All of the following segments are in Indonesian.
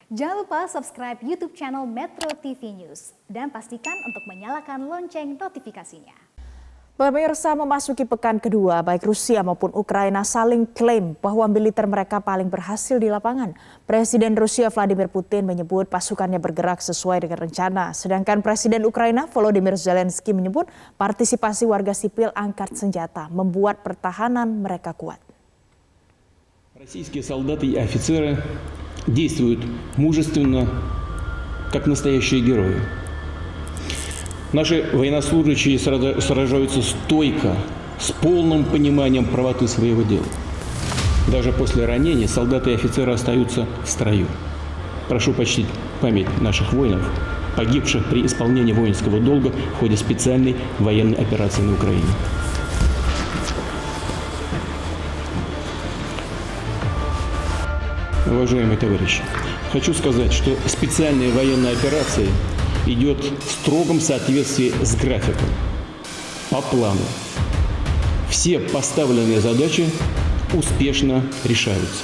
Jangan lupa subscribe YouTube channel Metro TV News dan pastikan untuk menyalakan lonceng notifikasinya. Pemirsa, memasuki pekan kedua, baik Rusia maupun Ukraina saling klaim bahwa militer mereka paling berhasil di lapangan. Presiden Rusia Vladimir Putin menyebut pasukannya bergerak sesuai dengan rencana. Sedangkan Presiden Ukraina Volodymyr Zelensky menyebut partisipasi warga sipil angkat senjata membuat pertahanan mereka kuat. Российские солдаты и офицеры действуют мужественно, как настоящие герои. Наши военнослужащие сражаются стойко, с полным пониманием правоты своего дела. Даже после ранения солдаты и офицеры остаются в строю. Прошу почтить память наших воинов, погибших при исполнении воинского долга в ходе специальной военной операции на Украине. Уважаемые товарищи, хочу сказать, что специальная военная операция идет в строгом соответствии с графиком, по плану. Все поставленные задачи успешно решаются.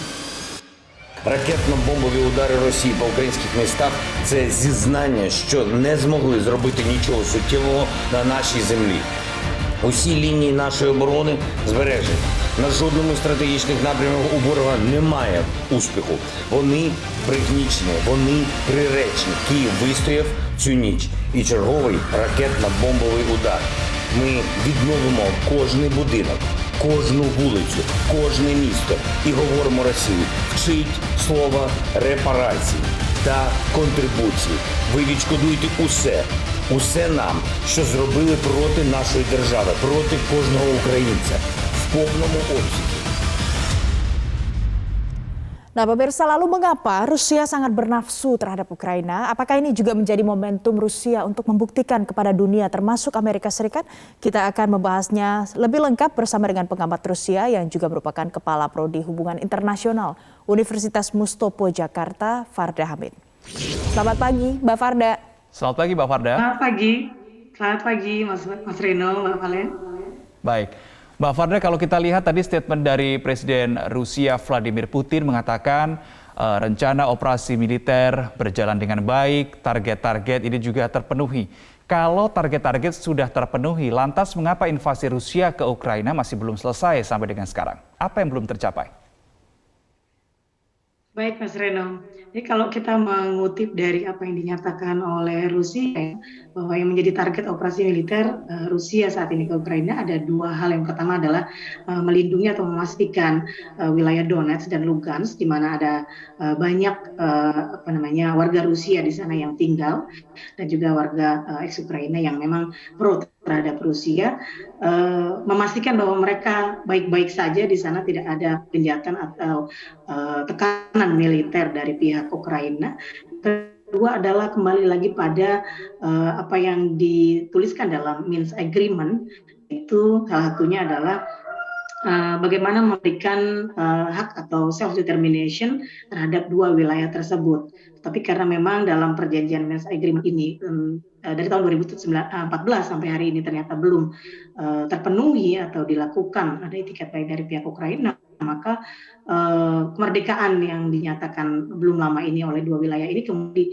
Ракетно-бомбові удари Росії по українських містах – це зізнання, що не змогли зробити нічого суттєвого на нашій землі. Усі лінії нашої оборони збережені. На жодному з стратегічних напрямів у ворога немає успіху. Вони пригнічені, вони приречені. Київ вистояв цю ніч. І черговий ракетно-бомбовий удар. Ми відновимо кожний будинок, кожну вулицю, кожне місто. І говоримо Росії: вчить слова репарації та контрибуції. Ви відшкодуєте усе. Усе нам, що зробили проти нашої держави, проти кожного українця в повному обсязі. Nah, pemirsa, lalu mengapa Rusia sangat bernafsu terhadap Ukraina? Apakah ini juga menjadi momentum Rusia untuk membuktikan kepada dunia termasuk Amerika Serikat? Kita akan membahasnya lebih lengkap bersama dengan pengamat Rusia yang juga merupakan Kepala Prodi Hubungan Internasional Universitas Mustopo Jakarta, Farda Hamid. Selamat pagi, Mbak Farda. Selamat pagi, Mbak Farda. Selamat pagi, Mas Reno, Mbak Valen. Baik, Mbak Farda, kalau kita lihat tadi statement dari Presiden Rusia Vladimir Putin mengatakan rencana operasi militer berjalan dengan baik, target-target ini juga terpenuhi. Kalau target-target sudah terpenuhi, lantas mengapa invasi Rusia ke Ukraina masih belum selesai sampai dengan sekarang? Apa yang belum tercapai? Baik, Mas Reno. Jadi kalau kita mengutip dari apa yang dinyatakan oleh Rusia, bahwa yang menjadi target operasi militer Rusia saat ini ke Ukraina ada dua hal. Yang pertama adalah melindungi atau memastikan wilayah Donetsk dan Lugansk, di mana ada banyak warga Rusia di sana yang tinggal, dan juga warga ex-Ukraina yang memang pro terhadap Rusia, memastikan bahwa mereka baik-baik saja di sana, tidak ada kejahatan atau tekanan militer dari pihak Ukraina. Kedua adalah kembali lagi pada apa yang dituliskan dalam Minsk Agreement, itu salah satunya adalah bagaimana memberikan hak atau self-determination terhadap dua wilayah tersebut. Tapi karena memang dalam perjanjian Minsk Agreement ini dari tahun 2014 sampai hari ini ternyata belum terpenuhi atau dilakukan, ada itikat baik dari pihak Ukraina, maka kemerdekaan yang dinyatakan belum lama ini oleh dua wilayah ini kemudian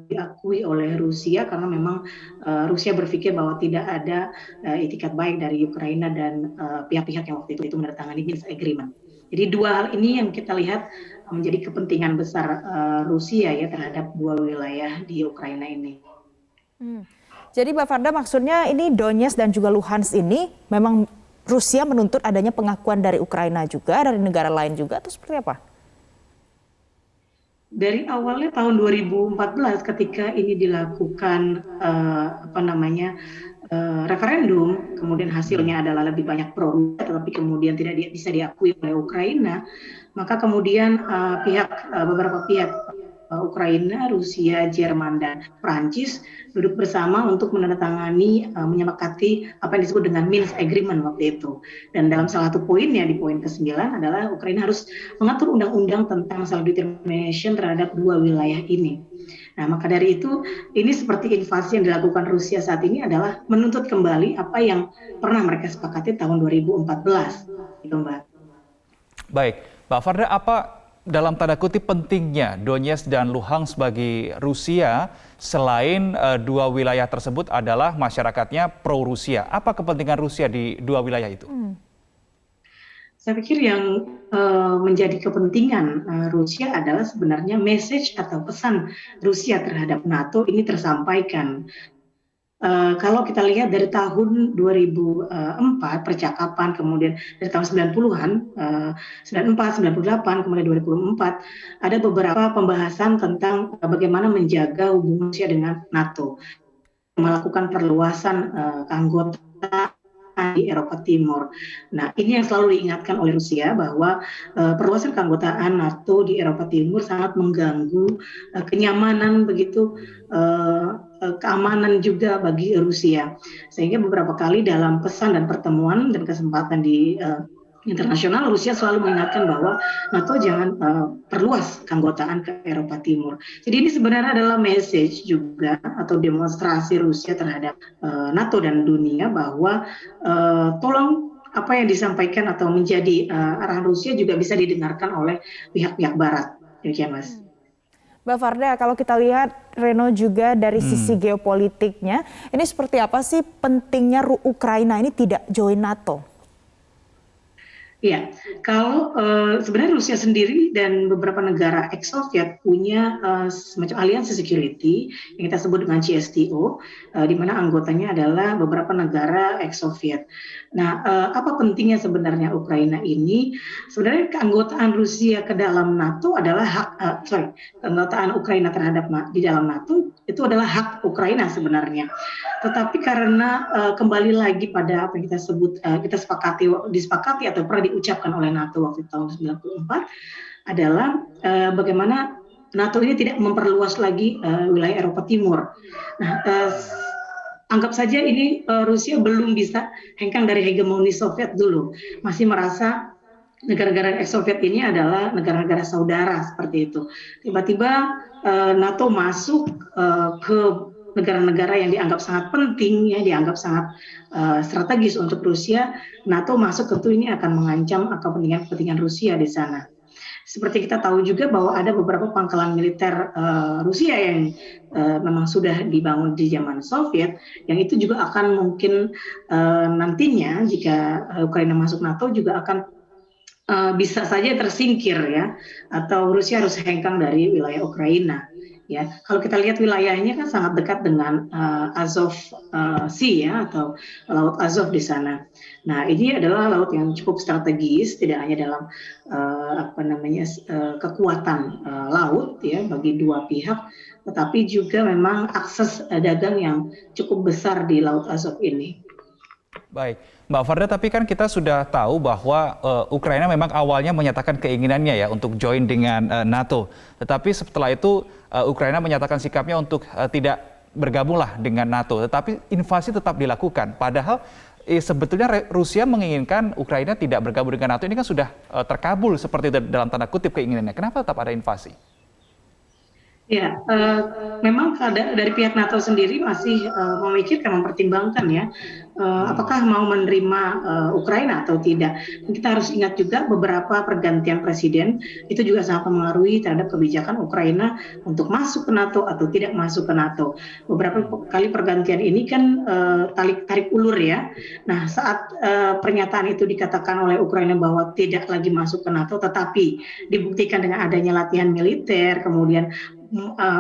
diakui oleh Rusia, karena memang Rusia berpikir bahwa tidak ada itikat baik dari Ukraina dan pihak-pihak yang waktu itu menandatangani Minsk Agreement. Jadi dua hal ini yang kita lihat menjadi kepentingan besar Rusia ya terhadap dua wilayah di Ukraina ini. Jadi Mbak Farda, maksudnya ini Donetsk dan juga Luhansk ini memang Rusia menuntut adanya pengakuan dari Ukraina juga, dari negara lain juga, atau seperti apa? Dari awalnya tahun 2014 ketika ini dilakukan referendum, kemudian hasilnya adalah lebih banyak pro, tetapi kemudian tidak bisa diakui oleh Ukraina, maka kemudian beberapa pihak Ukraina, Rusia, Jerman, dan Prancis duduk bersama untuk menandatangani, menyepakati apa yang disebut dengan Minsk Agreement waktu itu. Dan dalam salah satu poinnya, di poin ke-9 adalah Ukraina harus mengatur undang-undang tentang self-determination terhadap dua wilayah ini. Nah, maka dari itu, ini seperti invasi yang dilakukan Rusia saat ini adalah menuntut kembali apa yang pernah mereka sepakati tahun 2014. Gitu, Mbak. Baik, Mbak Farda, apa dalam tanda kutip pentingnya Donetsk dan Luhansk bagi Rusia selain dua wilayah tersebut adalah masyarakatnya pro-Rusia. Apa kepentingan Rusia di dua wilayah itu? Saya pikir yang menjadi kepentingan Rusia adalah sebenarnya message atau pesan Rusia terhadap NATO ini tersampaikan. Kalau kita lihat dari tahun 2004 percakapan, kemudian dari tahun 90-an, 94, 98, kemudian 2004, ada beberapa pembahasan tentang bagaimana menjaga hubungan Rusia dengan NATO, melakukan perluasan keanggotaan di Eropa Timur. Nah, ini yang selalu diingatkan oleh Rusia bahwa perluasan keanggotaan NATO di Eropa Timur sangat mengganggu kenyamanan begitu, keamanan juga bagi Rusia. Sehingga beberapa kali dalam pesan dan pertemuan dan kesempatan di internasional, Rusia selalu mengingatkan bahwa NATO jangan perluas keanggotaan ke Eropa Timur. Jadi ini sebenarnya adalah message juga atau demonstrasi Rusia terhadap NATO dan dunia bahwa tolong apa yang disampaikan atau menjadi arahan Rusia juga bisa didengarkan oleh pihak-pihak Barat. Demikian, Mas. Mbak Farda, kalau kita lihat Reno juga dari sisi geopolitiknya, ini seperti apa sih pentingnya Ukraina ini tidak join NATO? Ya, kalau sebenarnya Rusia sendiri dan beberapa negara ex-Soviet punya semacam aliansi security yang kita sebut dengan CSTO, di mana anggotanya adalah beberapa negara ex-Soviet. Nah, apa pentingnya sebenarnya Ukraina ini? Sebenarnya keanggotaan Rusia ke dalam NATO adalah keanggotaan Ukraina terhadap di dalam NATO itu adalah hak Ukraina sebenarnya. Tetapi karena kembali lagi pada apa yang kita sebut, disepakati atau pernah diucapkan oleh NATO waktu tahun 1994 adalah bagaimana NATO ini tidak memperluas lagi wilayah Eropa Timur. Nah, anggap saja ini Rusia belum bisa hengkang dari hegemoni Soviet dulu, masih merasa negara-negara ex-Soviet ini adalah negara-negara saudara seperti itu. Tiba-tiba NATO masuk ke negara-negara yang dianggap sangat penting, ya, dianggap sangat strategis untuk Rusia. NATO masuk tentu ini akan mengancam kepentingan Rusia di sana. Seperti kita tahu juga bahwa ada beberapa pangkalan militer Rusia yang memang sudah dibangun di zaman Soviet, yang itu juga akan mungkin nantinya jika Ukraina masuk NATO juga akan bisa saja tersingkir, ya, atau Rusia harus hengkang dari wilayah Ukraina. Ya, kalau kita lihat wilayahnya kan sangat dekat dengan Azov Sea, ya, atau Laut Azov di sana. Nah, ini adalah laut yang cukup strategis, tidak hanya dalam kekuatan laut, ya, bagi dua pihak, tetapi juga memang akses dagang yang cukup besar di Laut Azov ini. Baik, Mbak Farda, tapi kan kita sudah tahu bahwa Ukraina memang awalnya menyatakan keinginannya ya untuk join dengan NATO. Tetapi setelah itu Ukraina menyatakan sikapnya untuk tidak bergabunglah dengan NATO. Tetapi invasi tetap dilakukan. Padahal sebetulnya Rusia menginginkan Ukraina tidak bergabung dengan NATO. Ini kan sudah terkabul seperti itu dalam tanda kutip keinginannya. Kenapa tetap ada invasi? Ya, memang dari pihak NATO sendiri masih memikirkan, mempertimbangkan, ya, apakah mau menerima Ukraina atau tidak. Dan kita harus ingat juga beberapa pergantian presiden itu juga sangat mempengaruhi terhadap kebijakan Ukraina untuk masuk ke NATO atau tidak masuk ke NATO. Beberapa kali pergantian ini kan tarik ulur, ya. Nah, saat pernyataan itu dikatakan oleh Ukraina bahwa tidak lagi masuk ke NATO, tetapi dibuktikan dengan adanya latihan militer, kemudian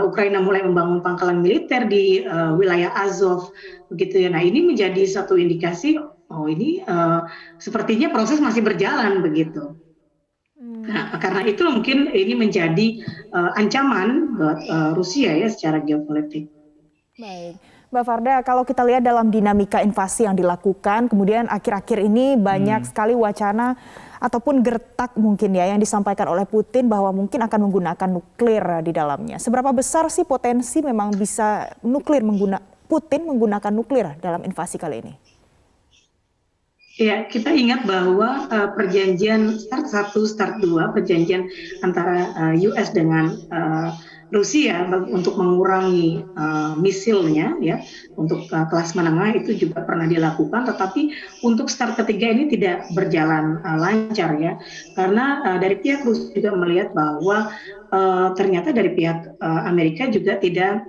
Ukraina mulai membangun pangkalan militer di wilayah Azov, begitu, ya. Nah, ini menjadi satu indikasi, ini sepertinya proses masih berjalan begitu. Nah, karena itu mungkin ini menjadi ancaman buat Rusia, ya, secara geopolitik. Baik, Mbak Farda, kalau kita lihat dalam dinamika invasi yang dilakukan, kemudian akhir-akhir ini banyak sekali wacana ataupun gertak mungkin, ya, yang disampaikan oleh Putin bahwa mungkin akan menggunakan nuklir di dalamnya. Seberapa besar sih potensi memang bisa Putin menggunakan nuklir dalam invasi kali ini? Ya, kita ingat bahwa perjanjian START 1, START 2, perjanjian antara US dengan Rusia untuk mengurangi misilnya, ya, untuk kelas menengah itu juga pernah dilakukan, tetapi untuk START ketiga ini tidak berjalan lancar, ya, karena dari pihak Rusia juga melihat bahwa ternyata dari pihak Amerika juga tidak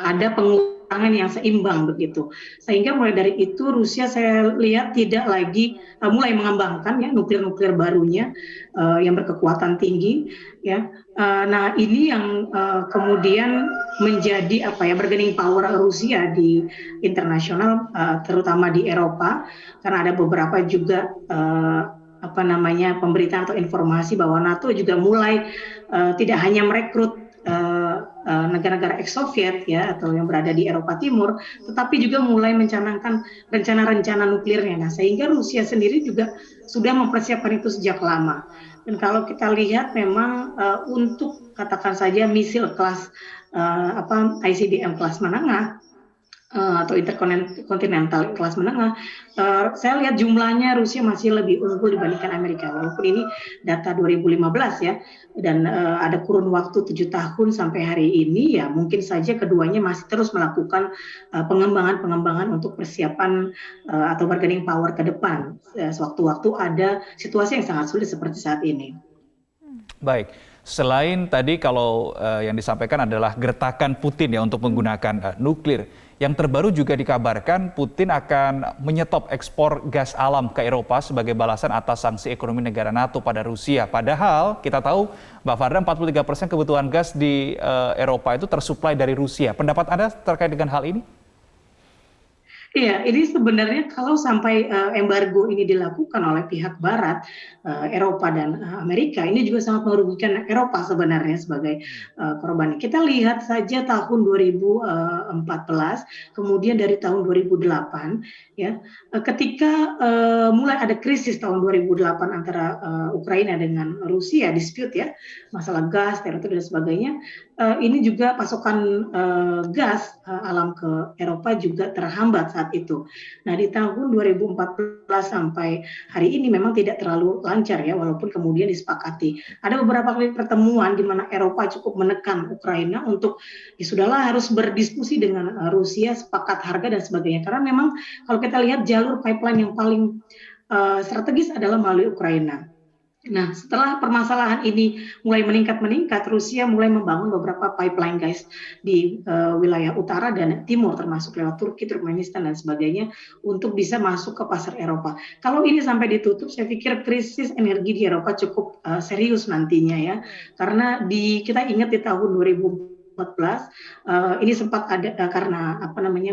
ada pengurangan yang seimbang begitu, sehingga mulai dari itu Rusia saya lihat tidak lagi mulai mengembangkan, ya, nuklir barunya yang berkekuatan tinggi, ya. Nah, ini yang kemudian menjadi bargaining power Rusia di internasional, terutama di Eropa, karena ada beberapa juga pemberitaan atau informasi bahwa NATO juga mulai tidak hanya merekrut negara-negara ex-Soviet, ya, atau yang berada di Eropa Timur, tetapi juga mulai mencanangkan rencana-rencana nuklirnya. Nah, sehingga Rusia sendiri juga sudah mempersiapkan itu sejak lama. Dan kalau kita lihat memang untuk katakan saja misil kelas ICBM kelas menengah atau interkontinental kelas menengah, saya lihat jumlahnya Rusia masih lebih unggul dibandingkan Amerika, walaupun ini data 2015, ya, dan ada kurun waktu 7 tahun sampai hari ini, ya, mungkin saja keduanya masih terus melakukan pengembangan untuk persiapan atau bargaining power ke depan, sewaktu-waktu ada situasi yang sangat sulit seperti saat ini. Baik, selain tadi kalau yang disampaikan adalah gertakan Putin, ya, untuk menggunakan nuklir. Yang terbaru juga dikabarkan Putin akan menyetop ekspor gas alam ke Eropa sebagai balasan atas sanksi ekonomi negara NATO pada Rusia. Padahal kita tahu, Mbak Farda, 43% kebutuhan gas di Eropa itu tersuplai dari Rusia. Pendapat Anda terkait dengan hal ini? Iya, ini sebenarnya kalau sampai embargo ini dilakukan oleh pihak Barat, Eropa dan Amerika, ini juga sangat merugikan Eropa sebenarnya sebagai korban. Kita lihat saja tahun 2014, kemudian dari tahun 2008, ya, ketika mulai ada krisis tahun 2008 antara Ukraina dengan Rusia, dispute, ya, masalah gas, teritori dan sebagainya. Ini juga pasokan gas alam ke Eropa juga terhambat saat itu. Nah, di tahun 2014 sampai hari ini memang tidak terlalu lancar, ya, walaupun kemudian disepakati. Ada beberapa kali pertemuan di mana Eropa cukup menekan Ukraina untuk ya sudahlah harus berdiskusi dengan Rusia, sepakat harga dan sebagainya. Karena memang kalau kita lihat jalur pipeline yang paling strategis adalah melalui Ukraina. Nah, setelah permasalahan ini mulai meningkat, Rusia mulai membangun beberapa pipeline, guys, di wilayah utara dan timur, termasuk lewat Turki, Turkmenistan, dan sebagainya, untuk bisa masuk ke pasar Eropa. Kalau ini sampai ditutup, saya pikir krisis energi di Eropa cukup serius nantinya, ya, karena kita ingat di tahun 2014 ini sempat ada karena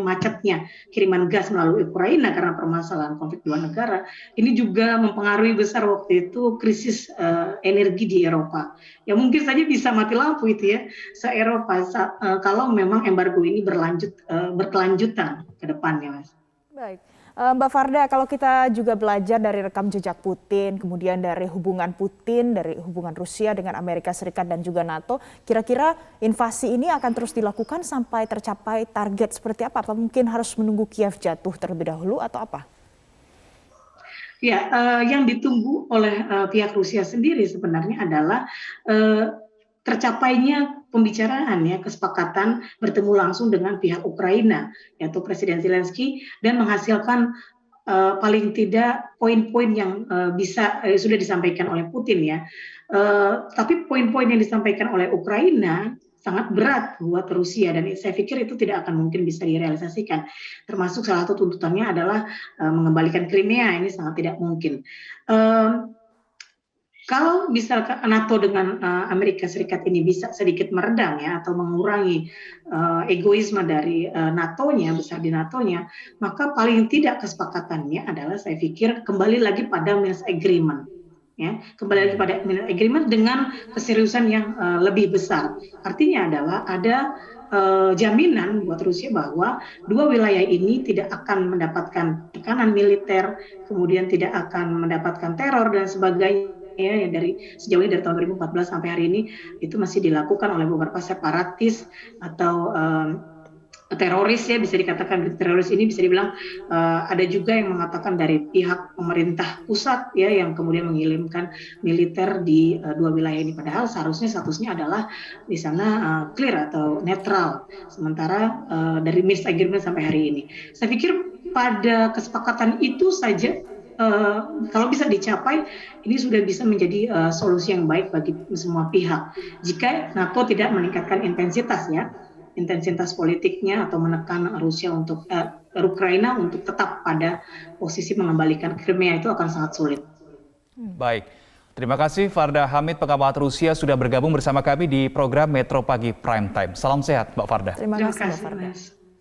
macetnya kiriman gas melalui Ukraina karena permasalahan konflik dua negara. Ini juga mempengaruhi besar waktu itu krisis energi di Eropa. Ya, mungkin saja bisa mati lampu itu, ya, se-Eropa kalau memang embargo ini berkelanjutan ke depannya, Mas. Baik. Mbak Farda, kalau kita juga belajar dari rekam jejak Putin, kemudian dari hubungan Putin, dari hubungan Rusia dengan Amerika Serikat dan juga NATO, kira-kira invasi ini akan terus dilakukan sampai tercapai target seperti apa? Apa mungkin harus menunggu Kiev jatuh terlebih dahulu atau apa? Ya, yang ditunggu oleh pihak Rusia sendiri sebenarnya adalah tercapainya pembicaraan, ya, kesepakatan bertemu langsung dengan pihak Ukraina, yaitu Presiden Zelensky, dan menghasilkan paling tidak poin-poin yang sudah disampaikan oleh Putin, ya. Tapi poin-poin yang disampaikan oleh Ukraina sangat berat buat Rusia, dan saya pikir itu tidak akan mungkin bisa direalisasikan. Termasuk salah satu tuntutannya adalah mengembalikan Crimea, ini sangat tidak mungkin. Kalau misalkan NATO dengan Amerika Serikat ini bisa sedikit meredam, ya, atau mengurangi egoisme dari NATO-nya, besar di NATO-nya, maka paling tidak kesepakatannya adalah saya pikir kembali lagi pada Minsk Agreement. Ya, kembali lagi pada Minsk Agreement dengan keseriusan yang lebih besar. Artinya adalah ada jaminan buat Rusia bahwa dua wilayah ini tidak akan mendapatkan tekanan militer, kemudian tidak akan mendapatkan teror dan sebagainya. Ya, dari sejauh ini dari tahun 2014 sampai hari ini itu masih dilakukan oleh beberapa separatis atau teroris ya, bisa dikatakan teroris ini bisa dibilang ada juga yang mengatakan dari pihak pemerintah pusat ya yang kemudian mengirimkan militer di dua wilayah ini, padahal seharusnya statusnya adalah di sana clear atau netral, sementara dari Minsk Agreement sampai hari ini saya pikir pada kesepakatan itu saja kalau bisa dicapai, ini sudah bisa menjadi solusi yang baik bagi semua pihak. Jika NATO tidak meningkatkan intensitas politiknya atau menekan Rusia untuk Ukraina untuk tetap pada posisi mengembalikan Crimea, itu akan sangat sulit. Baik, terima kasih Farda Hamid, pengamat Rusia sudah bergabung bersama kami di program Metro Pagi Prime Time. Salam sehat Mbak Farda. Terima kasih Mbak Farda. Mas.